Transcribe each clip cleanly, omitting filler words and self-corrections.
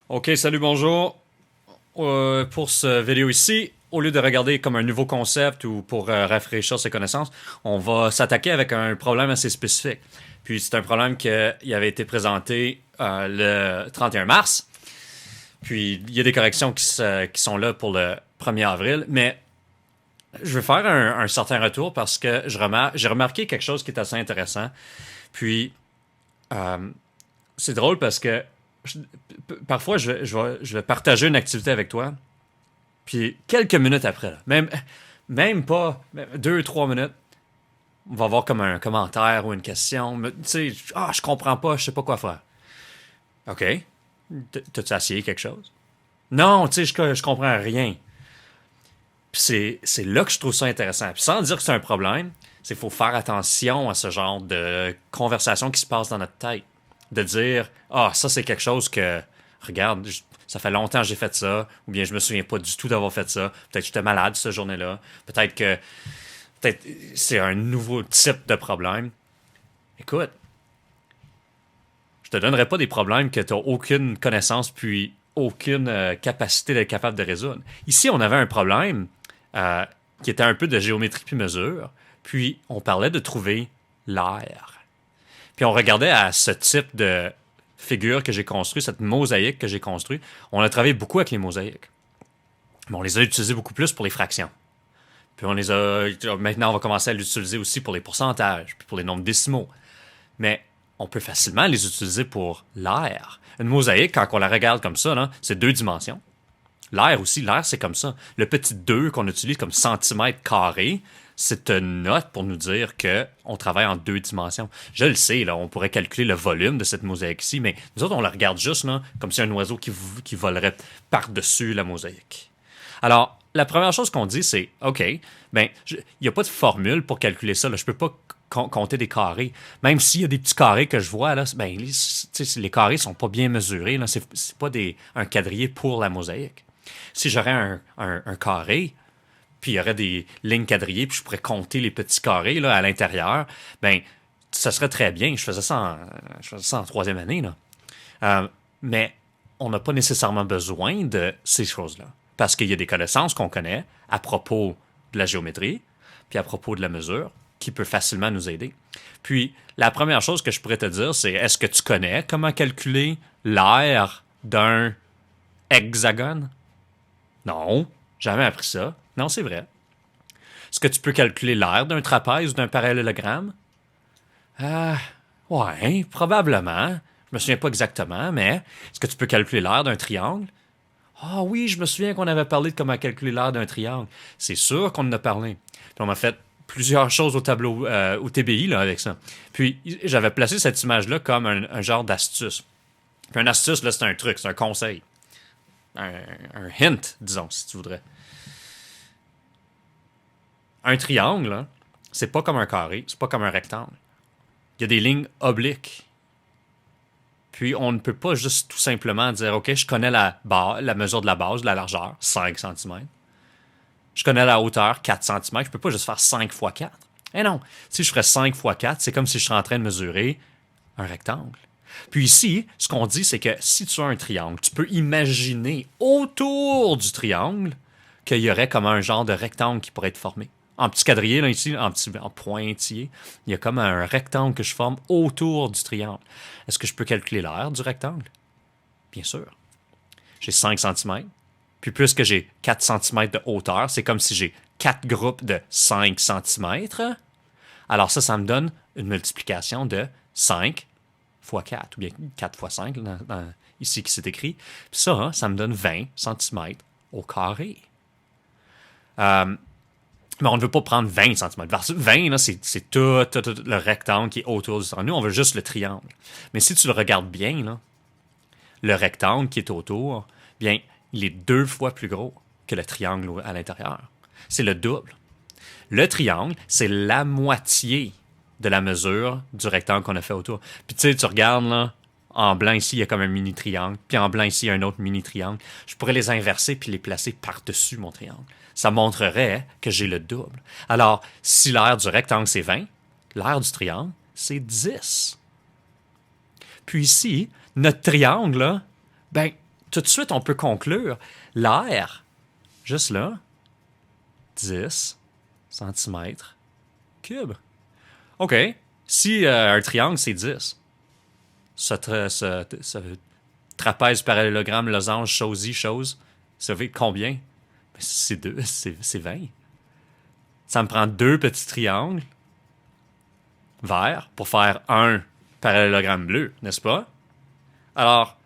Ok, salut, bonjour. Pour ce vidéo ici, au lieu de regarder comme un nouveau concept ou pour rafraîchir ses connaissances, on va s'attaquer avec un problème assez spécifique. Puis c'est un problème qui avait été présenté le 31 mars. Puis il y a des corrections qui sont là pour le 1er avril. Mais je veux faire un certain retour parce que j'ai remarqué quelque chose qui est assez intéressant. Puis euh, c'est drôle parce que je- parfois je vais partager une activité avec toi. Puis quelques minutes après, là, même pas 2, 3 minutes, on va avoir comme un commentaire ou une question. Tu sais, je comprends pas, je sais pas quoi faire. OK. T'as-tu essayé quelque chose? Non, tu sais, je comprends rien. Puis c'est là que je trouve ça intéressant. Puis sans dire que c'est un problème, c'est qu'il faut faire attention à ce genre de conversation qui se passe dans notre tête. De dire, ça c'est quelque chose que, regarde, ça fait longtemps que j'ai fait ça, ou bien je me souviens pas du tout d'avoir fait ça. Peut-être que j'étais malade cette journée-là. Peut-être c'est un nouveau type de problème. Écoute, je te donnerai pas des problèmes que tu n'as aucune connaissance puis aucune capacité d'être capable de résoudre. Ici, on avait un problème euh, qui était un peu de géométrie puis mesure, puis on parlait de trouver l'air. Puis on regardait à ce type de figure que j'ai construit, cette mosaïque que j'ai construite. On a travaillé beaucoup avec les mosaïques. Mais on les a utilisées beaucoup plus pour les fractions. Puis maintenant, on va commencer à l'utiliser aussi pour les pourcentages, puis pour les nombres décimaux. Mais on peut facilement les utiliser pour l'air. Une mosaïque, quand on la regarde comme ça, là, c'est 2 dimensions. L'air aussi, l'air c'est comme ça. Le petit 2 qu'on utilise comme centimètre carré, c'est une note pour nous dire que on travaille en 2 dimensions. Je le sais, là, on pourrait calculer le volume de cette mosaïque-ci, mais nous autres, on la regarde juste là, comme si un oiseau qui volerait par-dessus la mosaïque. Alors, la première chose qu'on dit, c'est, OK, ben, il n'y a pas de formule pour calculer ça. Là. Je peux pas compter des carrés. Même s'il y a des petits carrés que je vois, là, ben, les carrés sont pas bien mesurés. Là. C'est pas un quadrillé pour la mosaïque. Si j'aurais un carré, puis il y aurait des lignes quadrillées, puis je pourrais compter les petits carrés là, à l'intérieur, ben, ça serait très bien. Je faisais ça en troisième année. Là. Mais on n'a pas nécessairement besoin de ces choses-là. Parce qu'il y a des connaissances qu'on connaît à propos de la géométrie, puis à propos de la mesure, qui peut facilement nous aider. Puis, la première chose que je pourrais te dire, c'est est-ce que tu connais comment calculer l'aire d'un hexagone? Non, jamais appris ça. Non, c'est vrai. Est-ce que tu peux calculer l'aire d'un trapèze ou d'un parallélogramme? Ah, ouais, probablement. Je me souviens pas exactement, mais est-ce que tu peux calculer l'aire d'un triangle? Ah oui, je me souviens qu'on avait parlé de comment calculer l'aire d'un triangle. C'est sûr qu'on en a parlé. Puis on m'a fait plusieurs choses au tableau, au TBI là, avec ça. Puis j'avais placé cette image-là comme un genre d'astuce. Puis un astuce, là, c'est un truc, c'est un conseil. Un, un hint, disons, si tu voudrais. Un triangle, là, c'est pas comme un carré, c'est pas comme un rectangle. Il y a des lignes obliques. Puis on ne peut pas juste tout simplement dire, OK, je connais la mesure de la base, de la largeur, 5 cm. Je connais la hauteur, 4 cm. Je peux pas juste faire 5 fois 4. Eh non, si je ferais 5 fois 4, c'est comme si je serais en train de mesurer un rectangle. Puis ici, ce qu'on dit, c'est que si tu as un triangle, tu peux imaginer autour du triangle qu'il y aurait comme un genre de rectangle qui pourrait être formé. En petit quadrillé, là, ici, en pointillé, il y a comme un rectangle que je forme autour du triangle. Est-ce que je peux calculer l'aire du rectangle? Bien sûr. J'ai 5 cm. Puis puisque j'ai 4 cm de hauteur, c'est comme si j'ai 4 groupes de 5 cm. Alors ça me donne une multiplication de 5 fois 4, ou bien 4 fois 5, ici qui s'est écrit. Puis ça me donne 20 cm au carré. Mais on ne veut pas prendre 20 cm. 20, là, c'est tout le rectangle qui est autour du triangle. Nous, on veut juste le triangle. Mais si tu le regardes bien, là, le rectangle qui est autour, bien, il est 2 fois plus gros que le triangle à l'intérieur. C'est le double. Le triangle, c'est la moitié de la mesure du rectangle qu'on a fait autour. Puis tu sais, tu regardes là, en blanc ici, il y a comme un mini triangle, puis en blanc ici, il y a un autre mini triangle. Je pourrais les inverser puis les placer par-dessus mon triangle. Ça montrerait que j'ai le double. Alors, si l'aire du rectangle c'est 20, l'aire du triangle c'est 10. Puis ici, notre triangle, là, ben, tout de suite, on peut conclure l'air, juste là, 10 centimètres cubes. OK. Si un triangle, c'est 10, ce trapèze, parallélogramme, losange, chose, ça fait combien? Ben, c'est 20. Ça me prend deux petits triangles verts pour faire un parallélogramme bleu, n'est-ce pas? Alors,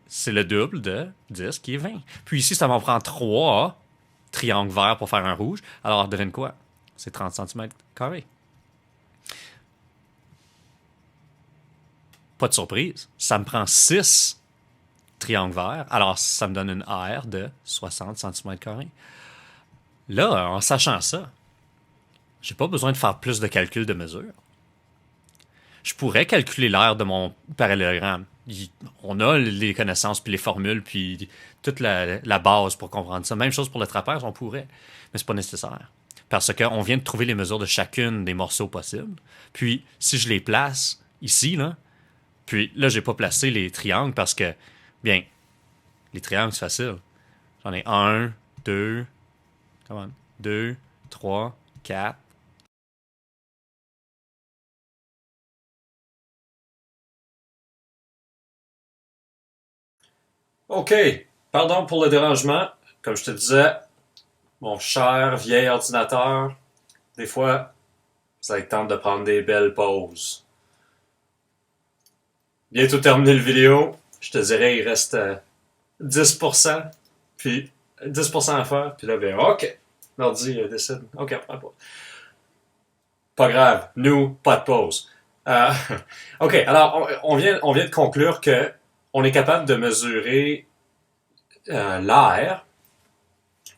c'est le double de 10 qui est 20. Puis ici, ça m'en prend 3 triangles verts pour faire un rouge. Alors, devine quoi? C'est 30 centimètres carrés. Pas de surprise. Ça me prend 6 triangles verts. Alors, ça me donne une aire de 60 centimètres carrés. Là, en sachant ça, j'ai pas besoin de faire plus de calculs de mesure. Je pourrais calculer l'aire de mon parallélogramme. On a les connaissances, puis les formules, puis toute la base pour comprendre ça. Même chose pour le trapèze, on pourrait, mais c'est pas nécessaire. Parce qu'on vient de trouver les mesures de chacune des morceaux possibles. Puis, si je les place ici, là, puis là, j'ai pas placé les triangles parce que, bien, les triangles, c'est facile. J'en ai 1, 2, come on, 2, 3, 4. OK. Pardon pour le dérangement. Comme je te disais, mon cher vieil ordinateur, des fois, ça tente de prendre des belles pauses. Bientôt terminé le vidéo. Je te dirais, il reste 10%, puis 10% à faire, puis là, ben, OK. L'ordi décide. OK, pas grave. Nous, pas de pause. Euh, OK, alors, on vient de conclure que on est capable de mesurer l'air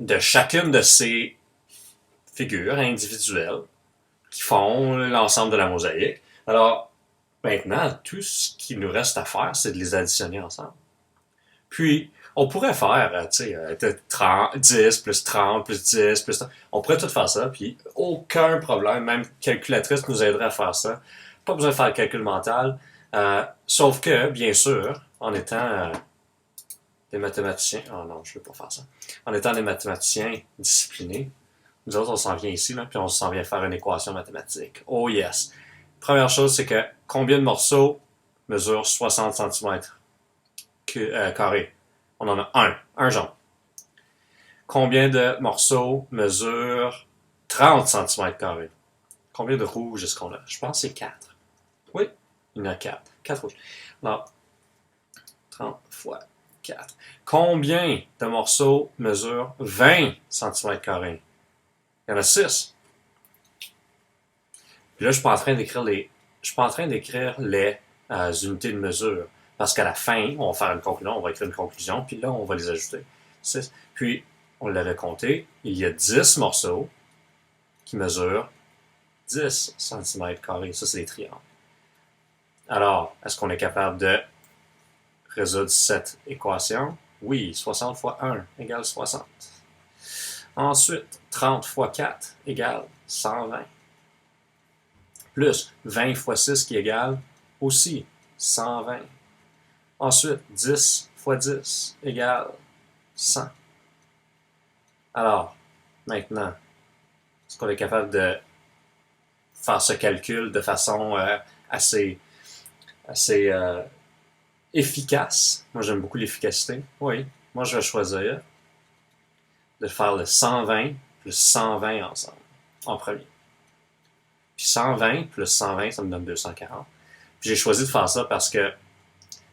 de chacune de ces figures individuelles qui font l'ensemble de la mosaïque. Alors, maintenant, tout ce qu'il nous reste à faire, c'est de les additionner ensemble. Puis, on pourrait faire, tu sais, 10 plus 30 plus 10 plus 30. On pourrait tout faire ça, puis aucun problème. Même calculatrice nous aiderait à faire ça. Pas besoin de faire le calcul mental. Sauf que, bien sûr, en étant des mathématiciens... Oh non, je ne veux pas faire ça. En étant des mathématiciens disciplinés, nous autres, on s'en vient ici, là, puis on s'en vient faire une équation mathématique. Oh yes! Première chose, c'est que combien de morceaux mesurent 60 centimètres carrés? On en a un jaune. Combien de morceaux mesurent 30 centimètres carrés? Combien de rouges est-ce qu'on a? Je pense que c'est 4. Oui, il y en a 4. 4 rouges. Alors, 30 fois 4. Combien de morceaux mesurent 20 centimètres carrés? Il y en a 6. Puis là, je suis pas en train d'écrire les unités de mesure. Parce qu'à la fin, on va faire une conclusion, on va écrire une conclusion, puis là, on va les ajouter. 6. Puis, on l'avait compté, il y a 10 morceaux qui mesurent 10 cm². Ça, c'est des triangles. Alors, est-ce qu'on est capable de résoudre cette équation? Oui, 60 fois 1 égale 60. Ensuite, 30 fois 4 égale 120. Plus 20 fois 6 qui égale aussi 120. Ensuite, 10 fois 10 égale 100. Alors, maintenant, est-ce qu'on est capable de faire ce calcul de façon assez efficace? Moi, j'aime beaucoup l'efficacité. Oui, moi, je vais choisir de faire le 120 plus 120 ensemble, en premier. Puis 120 plus 120, ça me donne 240. Puis j'ai choisi de faire ça parce que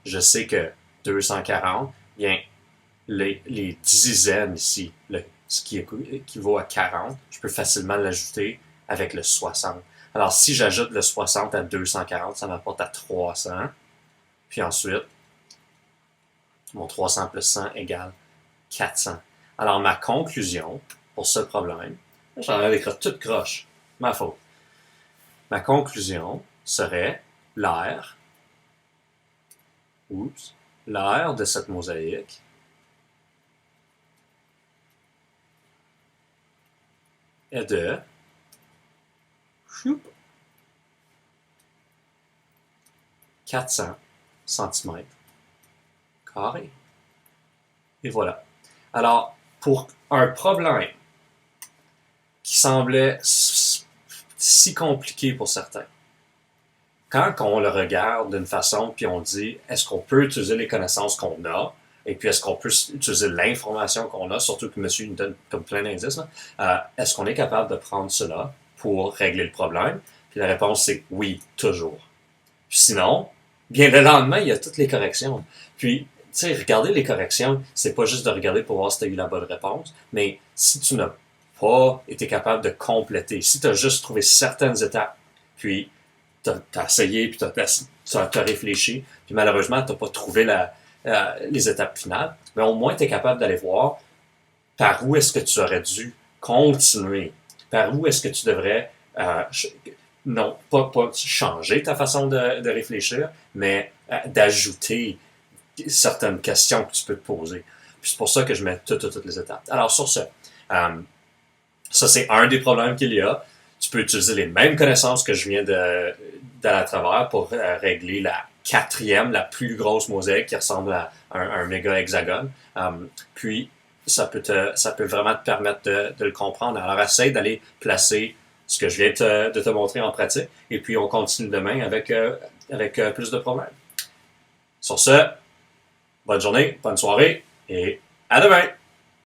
je sais que 240, bien, les dizaines ici, ce qui équivaut à 40, je peux facilement l'ajouter avec le 60. Alors, si j'ajoute le 60 à 240, ça m'apporte à 300. Puis ensuite, mon 300 plus 100 égale 400. Alors, ma conclusion pour ce problème, j'en ai écrit toute croche, ma faute. Ma conclusion serait l'aire de cette mosaïque est de 400 cm². Et voilà. Alors, pour un problème qui semblait si compliqué pour certains, quand on le regarde d'une façon, puis on dit, est-ce qu'on peut utiliser les connaissances qu'on a, et puis est-ce qu'on peut utiliser l'information qu'on a, surtout que monsieur nous donne comme plein d'indices, est-ce qu'on est capable de prendre cela pour régler le problème? Puis la réponse, c'est oui, toujours. Puis sinon, bien le lendemain, il y a toutes les corrections. Puis, tu sais, regarder les corrections, c'est pas juste de regarder pour voir si tu as eu la bonne réponse, mais si tu n'as pas été capable de compléter, si tu as juste trouvé certaines étapes, puis tu as essayé, puis tu as réfléchi, puis malheureusement, tu n'as pas trouvé les étapes finales, mais au moins, tu es capable d'aller voir par où est-ce que tu aurais dû continuer, par où est-ce que tu devrais, non, pas changer ta façon de réfléchir, mais d'ajouter certaines questions que tu peux te poser. Puis c'est pour ça que je mets toutes les étapes. Alors sur ce, ça c'est un des problèmes qu'il y a. Tu peux utiliser les mêmes connaissances que je viens d'aller à travers pour régler la quatrième, la plus grosse mosaïque qui ressemble à un méga hexagone. Puis, ça peut vraiment te permettre de le comprendre. Alors, essaye d'aller placer ce que je viens de te montrer en pratique. Et puis, on continue demain avec plus de problèmes. Sur ce, bonne journée, bonne soirée et à demain!